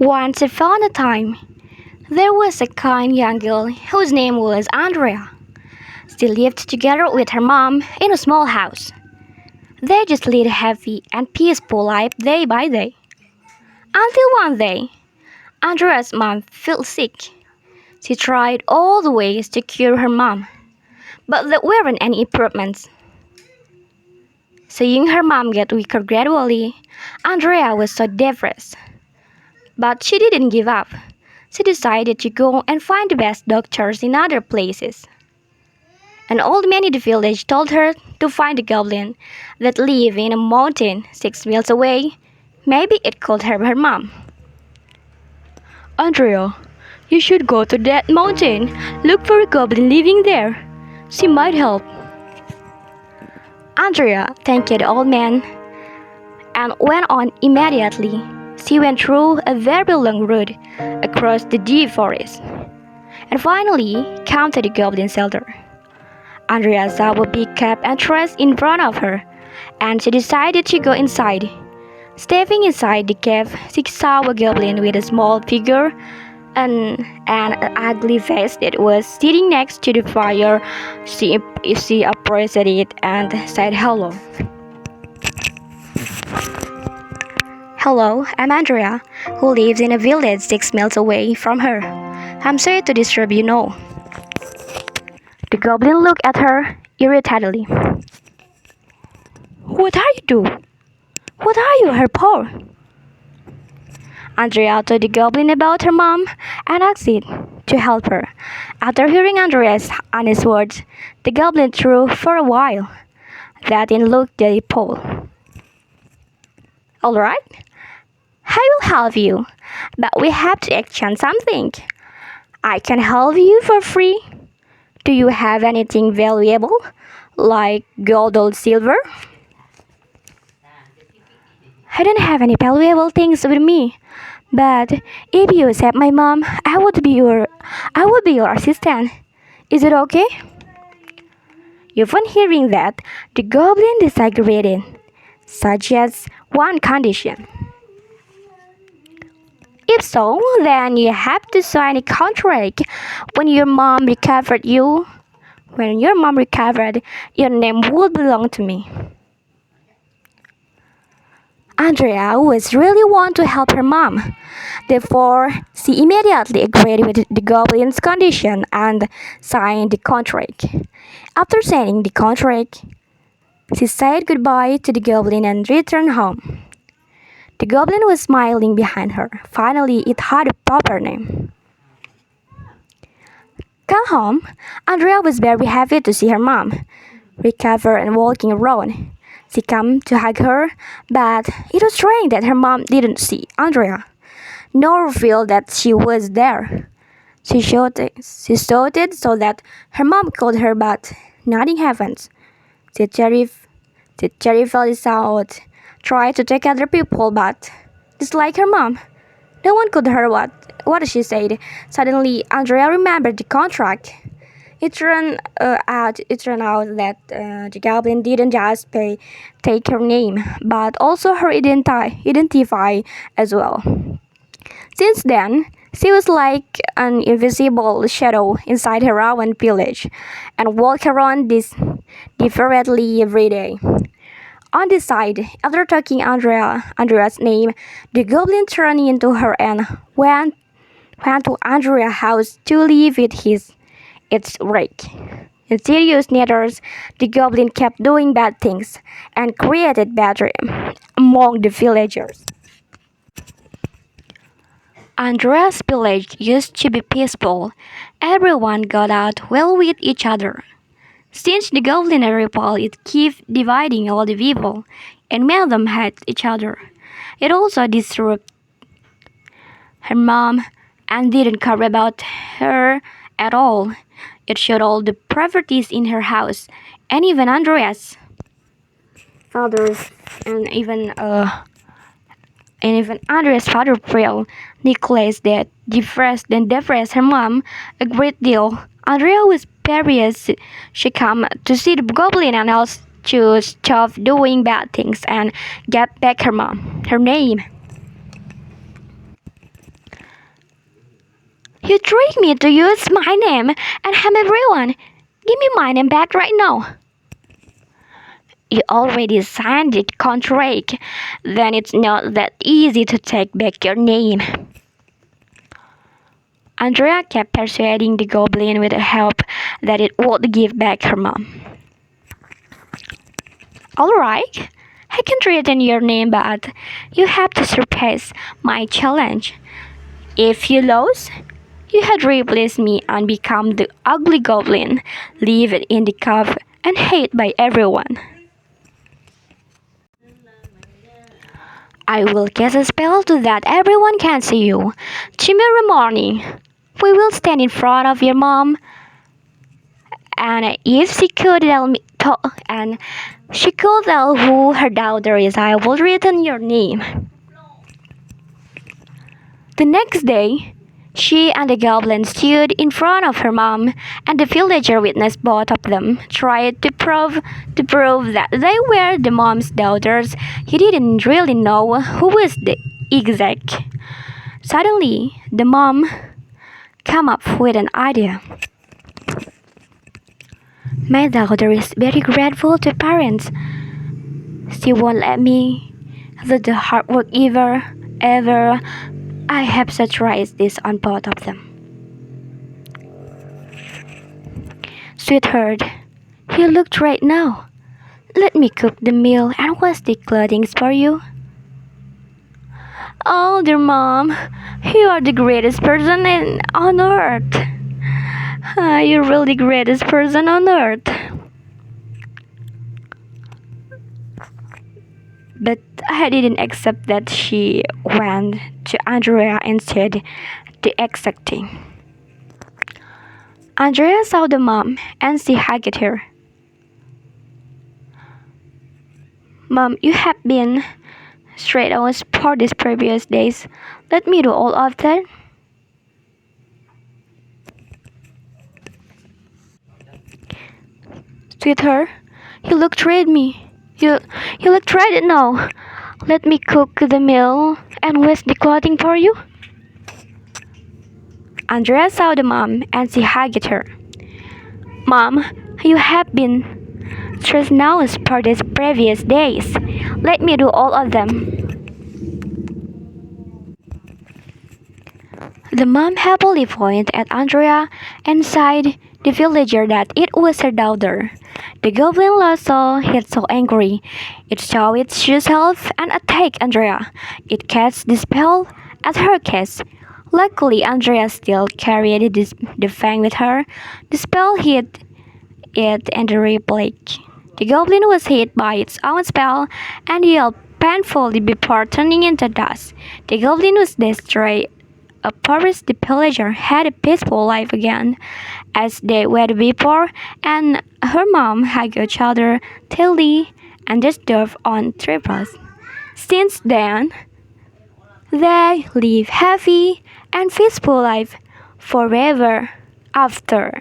Once upon a time, there was a kind young girl whose name was Andrea. She lived together with her mom in a small house. They just led a happy and peaceful life day by day. Until one day, Andrea's mom fell sick. She tried all the ways to cure her mom, but there weren't any improvements. Seeing her mom get weaker gradually, Andrea was so depressed. But she didn't give up. She decided to go and find the best doctors in other places. An old man in the village told her to find a goblin that lived in a mountain 6 miles away. Maybe it could help her mom. Andrea, you should go to that mountain. Look for a goblin living there. She might help. Andrea thanked the old man and went on immediately. She went through a very long road across the deep forest and finally came to the goblin shelter. Andrea saw a big cave entrance in front of her, and she decided to go inside. Stepping inside the cave, she saw a goblin with a small figure and an ugly face that was sitting next to the fire. She approached it and said hello. Hello, I'm Andrea, who lives in a village 6 miles away from her. I'm sorry to disturb you, no. The goblin looked at her irritatedly. What are you doing? What are you here for? Andrea told the goblin about her mom and asked it to help her. After hearing Andrea's honest words, the goblin threw for a while. Then looked at the pole. Alright, I will help you, but we have to exchange something. I can help you for free. Do you have anything valuable, like gold or silver? I don't have any valuable things with me, but if you accept my mom, I would be your assistant. Is it okay? Upon hearing that, the goblin disagreed, suggests one condition. If so, then you have to sign a contract. When your mom recovered, your name would belong to me. Andrea was really want to help her mom. Therefore, she immediately agreed with the goblin's condition and signed the contract. After signing the contract, she said goodbye to the goblin and returned home. The goblin was smiling behind her. Finally, it had a proper name. Come home, Andrea was very happy to see her mom, recover and walking around. She came to hug her, but it was strange that her mom didn't see Andrea, nor feel that she was there. She shouted so that her mom called her, but nothing happened. She terrified out, tried to take other people, but just like her mom, no one could hear what she said. Suddenly, Andrea remembered the contract. It turned out that the goblin didn't just take her name, but also her identify as well. Since then, she was like an invisible shadow inside her own village, and walked around this differently every day. On this side, after taking Andrea's name, the goblin turned into her and went to Andrea's house to live with its rake. In serious matters, the goblin kept doing bad things and created bad dreams among the villagers. Andrea's village used to be peaceful. Everyone got out well with each other. Since the goblin rival, it kept dividing all the people and made them hate each other. It also disrupted her mom and didn't care about her at all. It showed all the properties in her house, and even Andreas' father's, and even Andreas' father Phil, Nicholas, that depressed her mom a great deal. Andrea was furious. She came to see the goblin and asked to stop doing bad things and get back her mom, her name. You tricked me to use my name and harm everyone. Give me my name back right now. You already signed the contract. Then it's not that easy to take back your name. Andrea kept persuading the goblin with the hope that it would give back her mom. Alright, I can return your name, but you have to surpass my challenge. If you lose, you had replaced me and become the ugly goblin, lived in the cave and hated by everyone. I will cast a spell so that everyone can see you. Tomorrow morning, we will stand in front of your mom, and if she could tell me, and she could tell who her daughter is, I will return your name. The next day, she and the goblin stood in front of her mom, and the villager witnessed both of them try to prove that they were the mom's daughters. He didn't really know who was the exact. Suddenly, the mom came up with an idea. My daughter is very grateful to parents. She won't let me do the hard work ever. I have such rights this on both of them. Sweetheart, you look right now. Let me cook the meal and wash the clothing for you. Oh, dear mom, you are the greatest person on earth. You're really the greatest person on earth. But I didn't accept that she went to Andrea and said the exact thing. Andrea saw the mom and she hugged her. Mom, you have been straight on for these previous days. Let me do all of that. Sweetheart, you look at me. You look right now. Let me cook the meal and wash the clothing for you. Andrea saw the mom and she hugged her. Mom, you have been stressed now for these previous days. Let me do all of them. The mom happily pointed at Andrea and sighed the villager that it was her daughter. The goblin saw it so angry. It saw itself and attacked Andrea. It cast the spell at her case. Luckily, Andrea still carried the fang with her. The spell hit it and the replied. The goblin was hit by its own spell and yelled painfully before turning into dust. The goblin was destroyed. Of course, the villager had a peaceful life again, as they were before, and her mom hugged each other tightly and just dove on triples. Since then, they live happy and peaceful life forever after.